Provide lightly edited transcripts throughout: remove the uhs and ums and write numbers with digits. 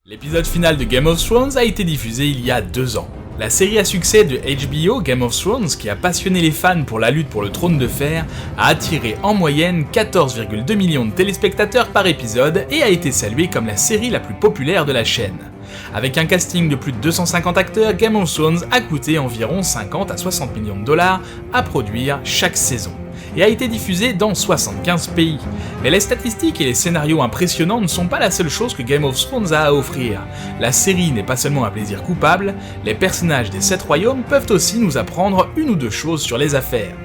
L'épisode final de Game of Thrones a été diffusé il y a 2 ans. La série à succès de HBO Game of Thrones, qui a passionné les fans pour la lutte pour le trône de fer, a attiré en moyenne 14,2 millions de téléspectateurs par épisode et a été saluée comme la série la plus populaire de la chaîne. Avec un casting de plus de 250 acteurs, Game of Thrones a coûté environ 50 à 60 millions de dollars à produire chaque saison, et a été diffusé dans 75 pays. Mais les statistiques et les scénarios impressionnants ne sont pas la seule chose que Game of Thrones a à offrir. La série n'est pas seulement un plaisir coupable, les personnages des 7 royaumes peuvent aussi nous apprendre une ou deux choses sur les affaires.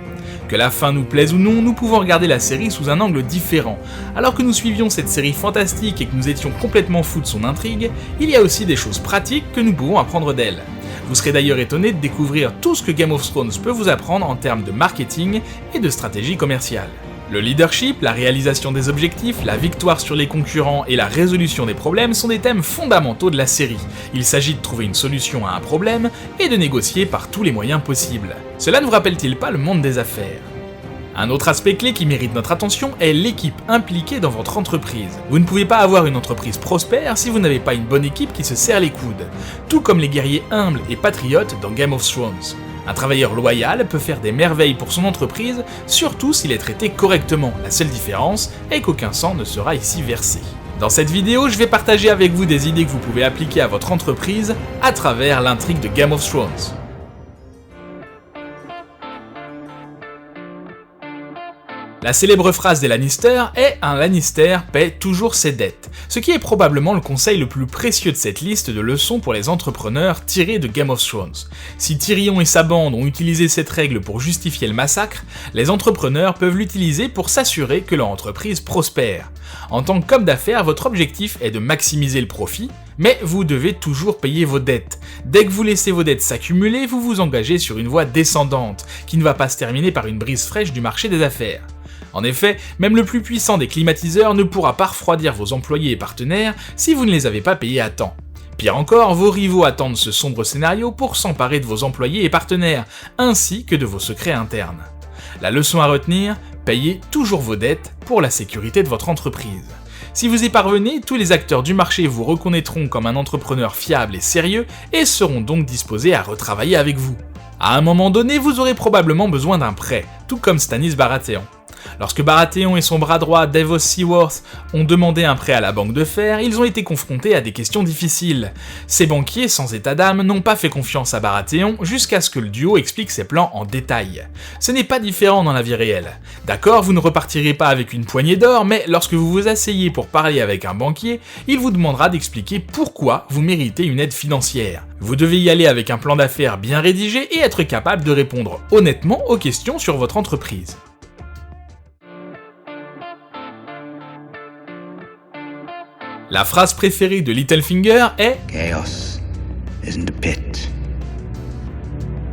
Que la fin nous plaise ou non, nous pouvons regarder la série sous un angle différent. Alors que nous suivions cette série fantastique et que nous étions complètement fous de son intrigue, il y a aussi des choses pratiques que nous pouvons apprendre d'elle. Vous serez d'ailleurs étonné de découvrir tout ce que Game of Thrones peut vous apprendre en termes de marketing et de stratégie commerciale. Le leadership, la réalisation des objectifs, la victoire sur les concurrents et la résolution des problèmes sont des thèmes fondamentaux de la série. Il s'agit de trouver une solution à un problème et de négocier par tous les moyens possibles. Cela ne vous rappelle-t-il pas le monde des affaires ? Un autre aspect clé qui mérite notre attention est l'équipe impliquée dans votre entreprise. Vous ne pouvez pas avoir une entreprise prospère si vous n'avez pas une bonne équipe qui se serre les coudes, tout comme les guerriers humbles et patriotes dans Game of Thrones. Un travailleur loyal peut faire des merveilles pour son entreprise, surtout s'il est traité correctement. La seule différence est qu'aucun sang ne sera ici versé. Dans cette vidéo, je vais partager avec vous des idées que vous pouvez appliquer à votre entreprise à travers l'intrigue de Game of Thrones. La célèbre phrase des Lannister est « Un Lannister paie toujours ses dettes », ce qui est probablement le conseil le plus précieux de cette liste de leçons pour les entrepreneurs tirés de Game of Thrones. Si Tyrion et sa bande ont utilisé cette règle pour justifier le massacre, les entrepreneurs peuvent l'utiliser pour s'assurer que leur entreprise prospère. En tant qu'homme d'affaires, votre objectif est de maximiser le profit, mais vous devez toujours payer vos dettes. Dès que vous laissez vos dettes s'accumuler, vous vous engagez sur une voie descendante, qui ne va pas se terminer par une brise fraîche du marché des affaires. En effet, même le plus puissant des climatiseurs ne pourra pas refroidir vos employés et partenaires si vous ne les avez pas payés à temps. Pire encore, vos rivaux attendent ce sombre scénario pour s'emparer de vos employés et partenaires, ainsi que de vos secrets internes. La leçon à retenir, payez toujours vos dettes pour la sécurité de votre entreprise. Si vous y parvenez, tous les acteurs du marché vous reconnaîtront comme un entrepreneur fiable et sérieux et seront donc disposés à retravailler avec vous. À un moment donné, vous aurez probablement besoin d'un prêt, tout comme Stannis Baratheon. Lorsque Baratheon et son bras droit Davos Seaworth ont demandé un prêt à la Banque de Fer, ils ont été confrontés à des questions difficiles. Ces banquiers sans état d'âme n'ont pas fait confiance à Baratheon jusqu'à ce que le duo explique ses plans en détail. Ce n'est pas différent dans la vie réelle. D'accord, vous ne repartirez pas avec une poignée d'or, mais lorsque vous vous asseyez pour parler avec un banquier, il vous demandera d'expliquer pourquoi vous méritez une aide financière. Vous devez y aller avec un plan d'affaires bien rédigé et être capable de répondre honnêtement aux questions sur votre entreprise. La phrase préférée de Littlefinger est « Chaos isn't a pit.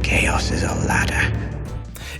Chaos is a ladder. »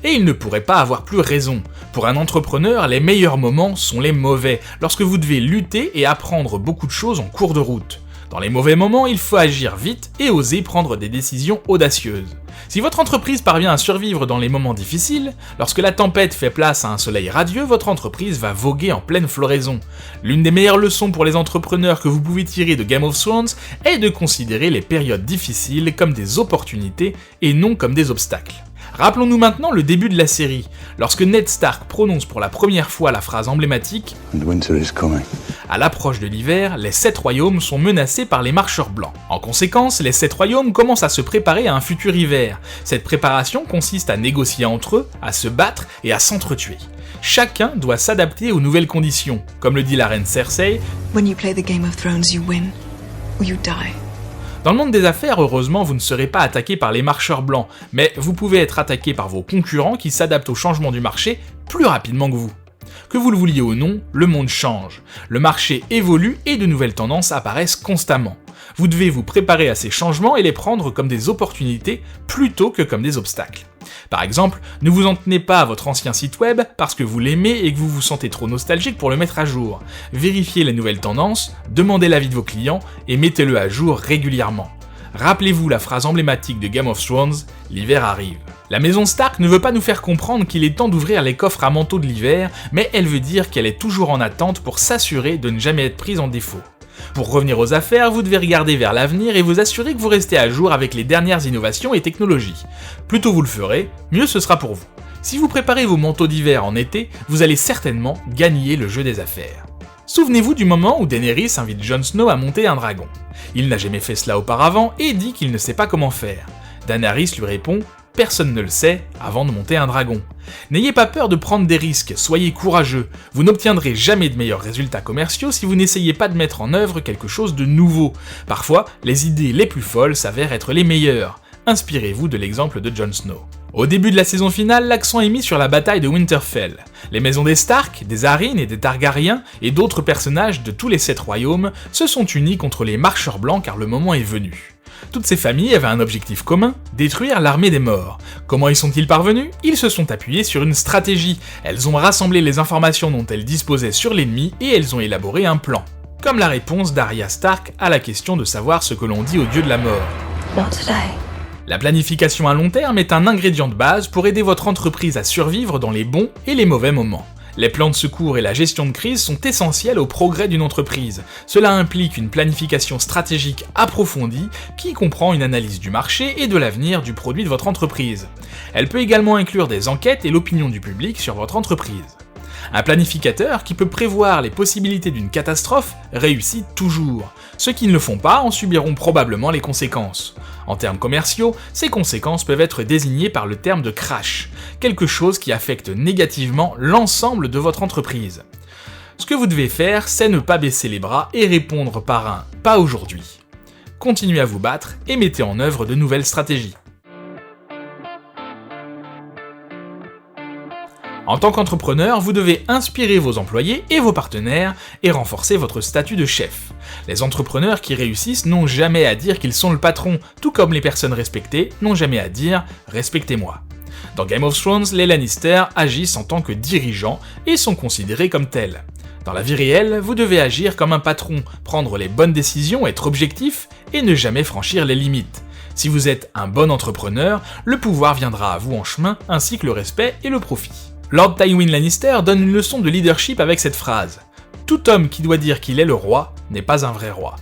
Et il ne pourrait pas avoir plus raison. Pour un entrepreneur, les meilleurs moments sont les mauvais, lorsque vous devez lutter et apprendre beaucoup de choses en cours de route. Dans les mauvais moments, il faut agir vite et oser prendre des décisions audacieuses. Si votre entreprise parvient à survivre dans les moments difficiles, lorsque la tempête fait place à un soleil radieux, votre entreprise va voguer en pleine floraison. L'une des meilleures leçons pour les entrepreneurs que vous pouvez tirer de Game of Thrones est de considérer les périodes difficiles comme des opportunités et non comme des obstacles. Rappelons-nous maintenant le début de la série, lorsque Ned Stark prononce pour la première fois la phrase emblématique « And winter is coming. » À l'approche de l'hiver, les 7 royaumes sont menacés par les marcheurs blancs. En conséquence, les 7 royaumes commencent à se préparer à un futur hiver. Cette préparation consiste à négocier entre eux, à se battre et à s'entretuer. Chacun doit s'adapter aux nouvelles conditions. Comme le dit la reine Cersei, « When you play the Game of Thrones, you win, or you die. » Dans le monde des affaires, heureusement, vous ne serez pas attaqué par les marcheurs blancs, mais vous pouvez être attaqué par vos concurrents qui s'adaptent au changement du marché plus rapidement que vous. Que vous le vouliez ou non, le monde change. Le marché évolue et de nouvelles tendances apparaissent constamment. Vous devez vous préparer à ces changements et les prendre comme des opportunités plutôt que comme des obstacles. Par exemple, ne vous en tenez pas à votre ancien site web parce que vous l'aimez et que vous vous sentez trop nostalgique pour le mettre à jour. Vérifiez les nouvelles tendances, demandez l'avis de vos clients et mettez-le à jour régulièrement. Rappelez-vous la phrase emblématique de Game of Thrones, l'hiver arrive. La maison Stark ne veut pas nous faire comprendre qu'il est temps d'ouvrir les coffres à manteau de l'hiver, mais elle veut dire qu'elle est toujours en attente pour s'assurer de ne jamais être prise en défaut. Pour revenir aux affaires, vous devez regarder vers l'avenir et vous assurer que vous restez à jour avec les dernières innovations et technologies. Plus tôt vous le ferez, mieux ce sera pour vous. Si vous préparez vos manteaux d'hiver en été, vous allez certainement gagner le jeu des affaires. Souvenez-vous du moment où Daenerys invite Jon Snow à monter un dragon. Il n'a jamais fait cela auparavant et dit qu'il ne sait pas comment faire. Daenerys lui répond « Personne ne le sait avant de monter un dragon. N'ayez pas peur de prendre des risques, soyez courageux. Vous n'obtiendrez jamais de meilleurs résultats commerciaux si vous n'essayez pas de mettre en œuvre quelque chose de nouveau. Parfois, les idées les plus folles s'avèrent être les meilleures. Inspirez-vous de l'exemple de Jon Snow. » Au début de la saison finale, l'accent est mis sur la bataille de Winterfell. Les maisons des Stark, des Arryn et des Targaryens, et d'autres personnages de tous les 7 royaumes, se sont unis contre les Marcheurs Blancs car le moment est venu. Toutes ces familles avaient un objectif commun, détruire l'armée des morts. Comment y sont-ils parvenus? Ils se sont appuyés sur une stratégie. Elles ont rassemblé les informations dont elles disposaient sur l'ennemi et elles ont élaboré un plan. Comme la réponse d'Arya Stark à la question de savoir ce que l'on dit au dieu de la mort. Not today. La planification à long terme est un ingrédient de base pour aider votre entreprise à survivre dans les bons et les mauvais moments. Les plans de secours et la gestion de crise sont essentiels au progrès d'une entreprise. Cela implique une planification stratégique approfondie qui comprend une analyse du marché et de l'avenir du produit de votre entreprise. Elle peut également inclure des enquêtes et l'opinion du public sur votre entreprise. Un planificateur qui peut prévoir les possibilités d'une catastrophe réussit toujours. Ceux qui ne le font pas en subiront probablement les conséquences. En termes commerciaux, ces conséquences peuvent être désignées par le terme de crash, quelque chose qui affecte négativement l'ensemble de votre entreprise. Ce que vous devez faire, c'est ne pas baisser les bras et répondre par un « pas aujourd'hui ». Continuez à vous battre et mettez en œuvre de nouvelles stratégies. En tant qu'entrepreneur, vous devez inspirer vos employés et vos partenaires et renforcer votre statut de chef. Les entrepreneurs qui réussissent n'ont jamais à dire qu'ils sont le patron, tout comme les personnes respectées n'ont jamais à dire « respectez-moi ». Dans Game of Thrones, les Lannister agissent en tant que dirigeants et sont considérés comme tels. Dans la vie réelle, vous devez agir comme un patron, prendre les bonnes décisions, être objectif et ne jamais franchir les limites. Si vous êtes un bon entrepreneur, le pouvoir viendra à vous en chemin, ainsi que le respect et le profit. Lord Tywin Lannister donne une leçon de leadership avec cette phrase « Tout homme qui doit dire qu'il est le roi n'est pas un vrai roi ».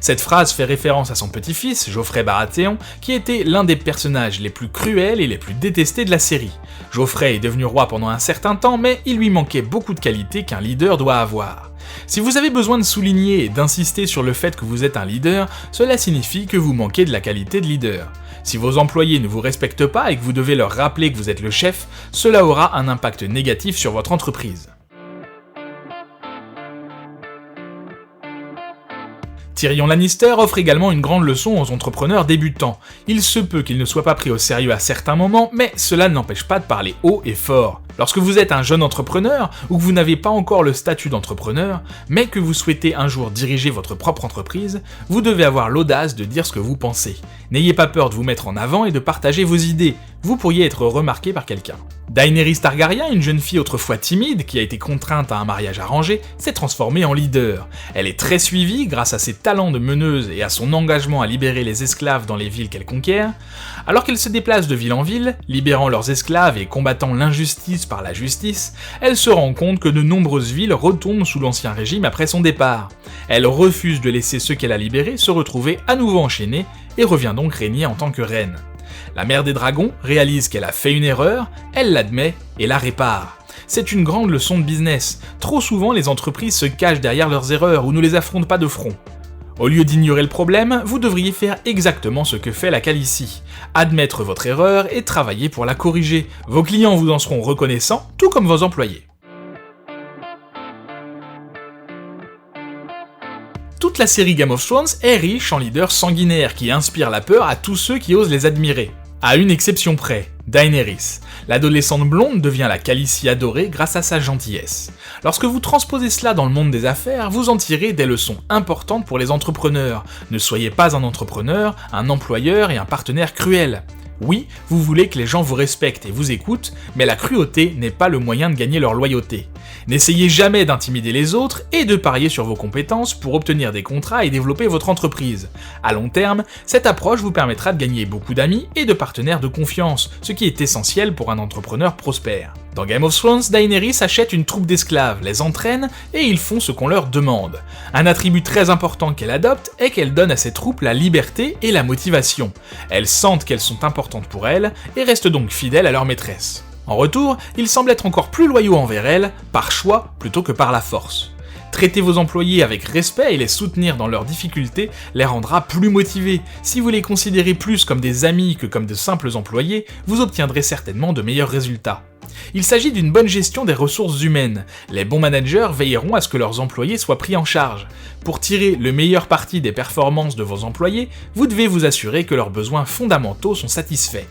Cette phrase fait référence à son petit-fils, Joffrey Baratheon, qui était l'un des personnages les plus cruels et les plus détestés de la série. Joffrey est devenu roi pendant un certain temps, mais il lui manquait beaucoup de qualités qu'un leader doit avoir. Si vous avez besoin de souligner et d'insister sur le fait que vous êtes un leader, cela signifie que vous manquez de la qualité de leader. Si vos employés ne vous respectent pas et que vous devez leur rappeler que vous êtes le chef, cela aura un impact négatif sur votre entreprise. Tyrion Lannister offre également une grande leçon aux entrepreneurs débutants. Il se peut qu'ils ne soient pas pris au sérieux à certains moments, mais cela ne l'empêche pas de parler haut et fort. Lorsque vous êtes un jeune entrepreneur, ou que vous n'avez pas encore le statut d'entrepreneur, mais que vous souhaitez un jour diriger votre propre entreprise, vous devez avoir l'audace de dire ce que vous pensez. N'ayez pas peur de vous mettre en avant et de partager vos idées, vous pourriez être remarqué par quelqu'un. Daenerys Targaryen, une jeune fille autrefois timide qui a été contrainte à un mariage arrangé, s'est transformée en leader. Elle est très suivie grâce à ses talents de meneuse et à son engagement à libérer les esclaves dans les villes qu'elle conquiert. Alors qu'elle se déplace de ville en ville, libérant leurs esclaves et combattant l'injustice par la justice, elle se rend compte que de nombreuses villes retombent sous l'ancien régime après son départ. Elle refuse de laisser ceux qu'elle a libérés se retrouver à nouveau enchaînés et revient donc régner en tant que reine. La mère des dragons réalise qu'elle a fait une erreur, elle l'admet et la répare. C'est une grande leçon de business. Trop souvent, les entreprises se cachent derrière leurs erreurs ou ne les affrontent pas de front. Au lieu d'ignorer le problème, vous devriez faire exactement ce que fait la Khaleesi. Admettre votre erreur et travailler pour la corriger. Vos clients vous en seront reconnaissants, tout comme vos employés. Toute la série Game of Thrones est riche en leaders sanguinaires qui inspirent la peur à tous ceux qui osent les admirer. À une exception près, Daenerys. L'adolescente blonde devient la Khaleesi adorée grâce à sa gentillesse. Lorsque vous transposez cela dans le monde des affaires, vous en tirez des leçons importantes pour les entrepreneurs. Ne soyez pas un entrepreneur, un employeur et un partenaire cruel. Oui, vous voulez que les gens vous respectent et vous écoutent, mais la cruauté n'est pas le moyen de gagner leur loyauté. N'essayez jamais d'intimider les autres et de parier sur vos compétences pour obtenir des contrats et développer votre entreprise. À long terme, cette approche vous permettra de gagner beaucoup d'amis et de partenaires de confiance, ce qui est essentiel pour un entrepreneur prospère. Dans Game of Thrones, Daenerys achète une troupe d'esclaves, les entraîne et ils font ce qu'on leur demande. Un attribut très important qu'elle adopte est qu'elle donne à ses troupes la liberté et la motivation. Elles sentent qu'elles sont importantes pour elle et restent donc fidèles à leur maîtresse. En retour, ils semblent être encore plus loyaux envers elle, par choix plutôt que par la force. Traiter vos employés avec respect et les soutenir dans leurs difficultés les rendra plus motivés. Si vous les considérez plus comme des amis que comme de simples employés, vous obtiendrez certainement de meilleurs résultats. Il s'agit d'une bonne gestion des ressources humaines. Les bons managers veilleront à ce que leurs employés soient pris en charge. Pour tirer le meilleur parti des performances de vos employés, vous devez vous assurer que leurs besoins fondamentaux sont satisfaits.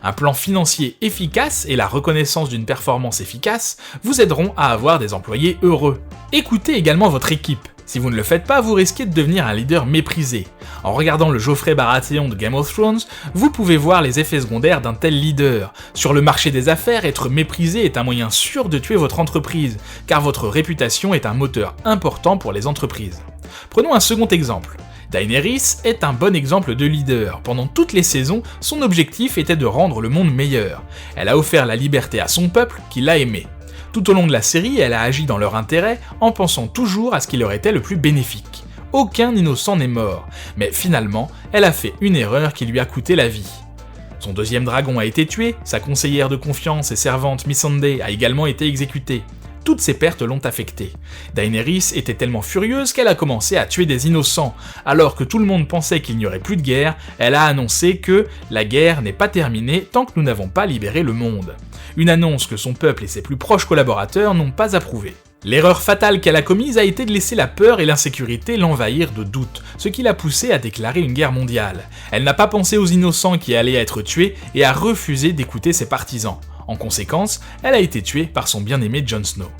Un plan financier efficace et la reconnaissance d'une performance efficace vous aideront à avoir des employés heureux. Écoutez également votre équipe. Si vous ne le faites pas, vous risquez de devenir un leader méprisé. En regardant le Joffrey Baratheon de Game of Thrones, vous pouvez voir les effets secondaires d'un tel leader. Sur le marché des affaires, être méprisé est un moyen sûr de tuer votre entreprise, car votre réputation est un moteur important pour les entreprises. Prenons un second exemple. Daenerys est un bon exemple de leader. Pendant toutes les saisons, son objectif était de rendre le monde meilleur. Elle a offert la liberté à son peuple qui l'a aimé. Tout au long de la série, elle a agi dans leur intérêt en pensant toujours à ce qui leur était le plus bénéfique. Aucun innocent n'est mort, mais finalement, elle a fait une erreur qui lui a coûté la vie. Son deuxième dragon a été tué, sa conseillère de confiance et servante Missandei a également été exécutée. Toutes ces pertes l'ont affectée. Daenerys était tellement furieuse qu'elle a commencé à tuer des innocents. Alors que tout le monde pensait qu'il n'y aurait plus de guerre, elle a annoncé que « la guerre n'est pas terminée tant que nous n'avons pas libéré le monde ». Une annonce que son peuple et ses plus proches collaborateurs n'ont pas approuvée. L'erreur fatale qu'elle a commise a été de laisser la peur et l'insécurité l'envahir de doutes, ce qui l'a poussée à déclarer une guerre mondiale. Elle n'a pas pensé aux innocents qui allaient être tués et a refusé d'écouter ses partisans. En conséquence, elle a été tuée par son bien-aimé Jon Snow.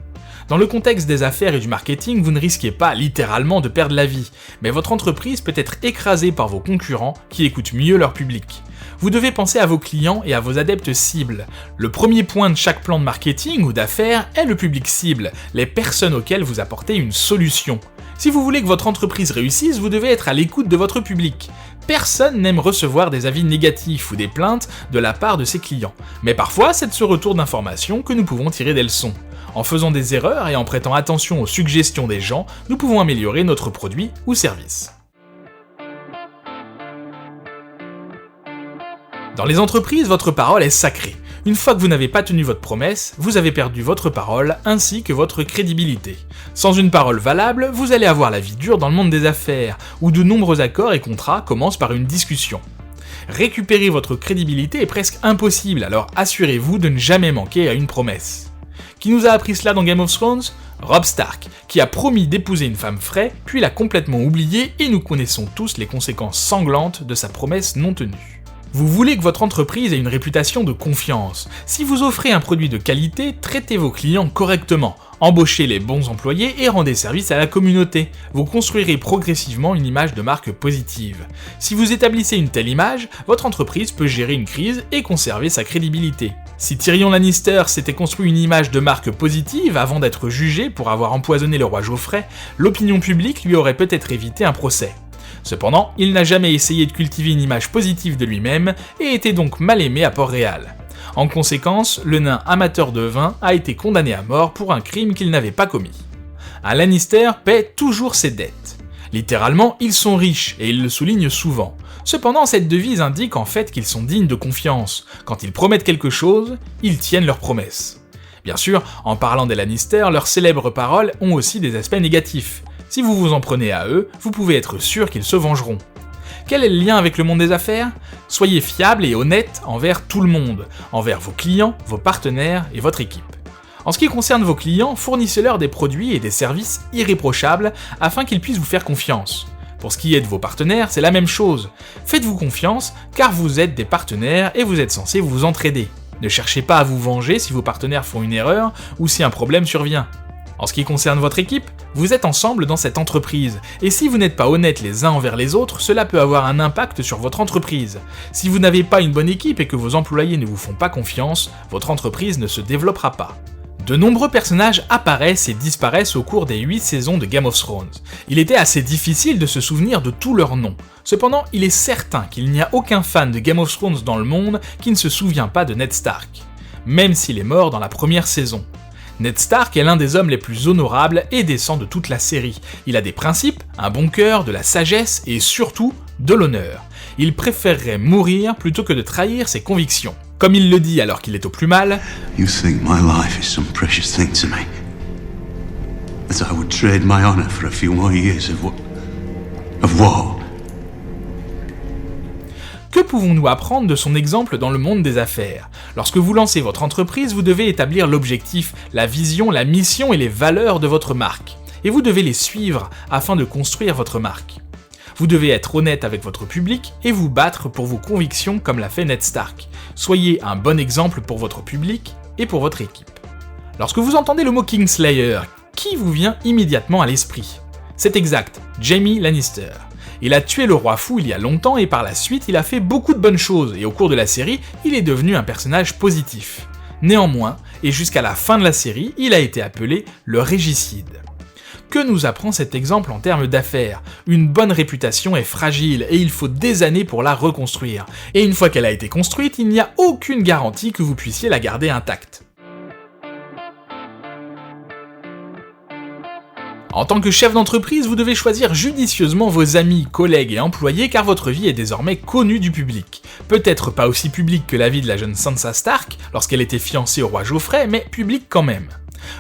Dans le contexte des affaires et du marketing, vous ne risquez pas littéralement de perdre la vie, mais votre entreprise peut être écrasée par vos concurrents qui écoutent mieux leur public. Vous devez penser à vos clients et à vos adeptes cibles. Le premier point de chaque plan de marketing ou d'affaires est le public cible, les personnes auxquelles vous apportez une solution. Si vous voulez que votre entreprise réussisse, vous devez être à l'écoute de votre public. Personne n'aime recevoir des avis négatifs ou des plaintes de la part de ses clients, mais parfois c'est de ce retour d'informations que nous pouvons tirer des leçons. En faisant des erreurs et en prêtant attention aux suggestions des gens, nous pouvons améliorer notre produit ou service. Dans les entreprises, votre parole est sacrée. Une fois que vous n'avez pas tenu votre promesse, vous avez perdu votre parole ainsi que votre crédibilité. Sans une parole valable, vous allez avoir la vie dure dans le monde des affaires, où de nombreux accords et contrats commencent par une discussion. Récupérer votre crédibilité est presque impossible, alors assurez-vous de ne jamais manquer à une promesse. Qui nous a appris cela dans Game of Thrones ? Robb Stark, qui a promis d'épouser une femme vraie, puis l'a complètement oublié et nous connaissons tous les conséquences sanglantes de sa promesse non tenue. Vous voulez que votre entreprise ait une réputation de confiance. Si vous offrez un produit de qualité, traitez vos clients correctement, embauchez les bons employés et rendez service à la communauté. Vous construirez progressivement une image de marque positive. Si vous établissez une telle image, votre entreprise peut gérer une crise et conserver sa crédibilité. Si Tyrion Lannister s'était construit une image de marque positive avant d'être jugé pour avoir empoisonné le roi Geoffrey, l'opinion publique lui aurait peut-être évité un procès. Cependant, il n'a jamais essayé de cultiver une image positive de lui-même et était donc mal aimé à Port-Réal. En conséquence, le nain amateur de vin a été condamné à mort pour un crime qu'il n'avait pas commis. Un Lannister paie toujours ses dettes. Littéralement, ils sont riches et ils le soulignent souvent. Cependant, cette devise indique en fait qu'ils sont dignes de confiance. Quand ils promettent quelque chose, ils tiennent leurs promesses. Bien sûr, en parlant des Lannister, leurs célèbres paroles ont aussi des aspects négatifs. Si vous vous en prenez à eux, vous pouvez être sûr qu'ils se vengeront. Quel est le lien avec le monde des affaires ? Soyez fiable et honnête envers tout le monde, envers vos clients, vos partenaires et votre équipe. En ce qui concerne vos clients, fournissez-leur des produits et des services irréprochables afin qu'ils puissent vous faire confiance. Pour ce qui est de vos partenaires, c'est la même chose. Faites-vous confiance car vous êtes des partenaires et vous êtes censés vous entraider. Ne cherchez pas à vous venger si vos partenaires font une erreur ou si un problème survient. En ce qui concerne votre équipe, vous êtes ensemble dans cette entreprise, et si vous n'êtes pas honnêtes les uns envers les autres, cela peut avoir un impact sur votre entreprise. Si vous n'avez pas une bonne équipe et que vos employés ne vous font pas confiance, votre entreprise ne se développera pas. De nombreux personnages apparaissent et disparaissent au cours des 8 saisons de Game of Thrones. Il était assez difficile de se souvenir de tous leurs noms. Cependant, il est certain qu'il n'y a aucun fan de Game of Thrones dans le monde qui ne se souvient pas de Ned Stark, même s'il est mort dans la première saison. Ned Stark est l'un des hommes les plus honorables et décents de toute la série. Il a des principes, un bon cœur, de la sagesse et surtout de l'honneur. Il préférerait mourir plutôt que de trahir ses convictions. Comme il le dit alors qu'il est au plus mal, You think my life is some precious thing to me? That I would trade my honor for a few more years of war? Que pouvons-nous apprendre de son exemple dans le monde des affaires? Lorsque vous lancez votre entreprise, vous devez établir l'objectif, la vision, la mission et les valeurs de votre marque. Et vous devez les suivre afin de construire votre marque. Vous devez être honnête avec votre public et vous battre pour vos convictions comme l'a fait Ned Stark. Soyez un bon exemple pour votre public et pour votre équipe. Lorsque vous entendez le mot Kingslayer, qui vous vient immédiatement à l'esprit? C'est exact, Jaime Lannister. Il a tué le roi fou il y a longtemps et par la suite il a fait beaucoup de bonnes choses et au cours de la série, il est devenu un personnage positif. Néanmoins, et jusqu'à la fin de la série, il a été appelé le régicide. Que nous apprend cet exemple en termes d'affaires? Une bonne réputation est fragile et il faut des années pour la reconstruire. Et une fois qu'elle a été construite, il n'y a aucune garantie que vous puissiez la garder intacte. En tant que chef d'entreprise, vous devez choisir judicieusement vos amis, collègues et employés car votre vie est désormais connue du public. Peut-être pas aussi publique que la vie de la jeune Sansa Stark lorsqu'elle était fiancée au roi Geoffrey, mais publique quand même.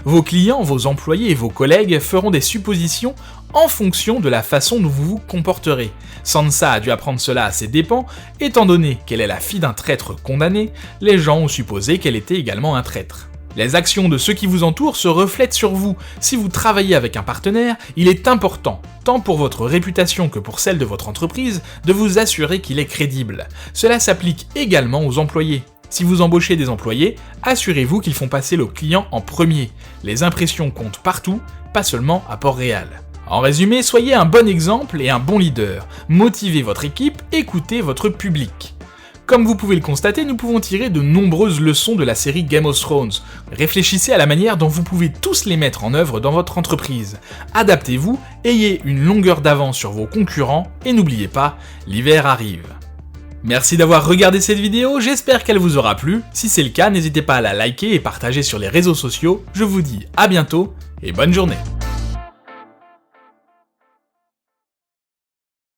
Vos clients, vos employés et vos collègues feront des suppositions en fonction de la façon dont vous vous comporterez. Sansa a dû apprendre cela à ses dépens, étant donné qu'elle est la fille d'un traître condamné, les gens ont supposé qu'elle était également un traître. Les actions de ceux qui vous entourent se reflètent sur vous. Si vous travaillez avec un partenaire, il est important, tant pour votre réputation que pour celle de votre entreprise, de vous assurer qu'il est crédible. Cela s'applique également aux employés. Si vous embauchez des employés, assurez-vous qu'ils font passer le client en premier. Les impressions comptent partout, pas seulement à Port-Réal. En résumé, soyez un bon exemple et un bon leader. Motivez votre équipe, écoutez votre public. Comme vous pouvez le constater, nous pouvons tirer de nombreuses leçons de la série Game of Thrones. Réfléchissez à la manière dont vous pouvez tous les mettre en œuvre dans votre entreprise. Adaptez-vous, ayez une longueur d'avance sur vos concurrents et n'oubliez pas, l'hiver arrive. Merci d'avoir regardé cette vidéo, j'espère qu'elle vous aura plu. Si c'est le cas, n'hésitez pas à la liker et partager sur les réseaux sociaux. Je vous dis à bientôt et bonne journée.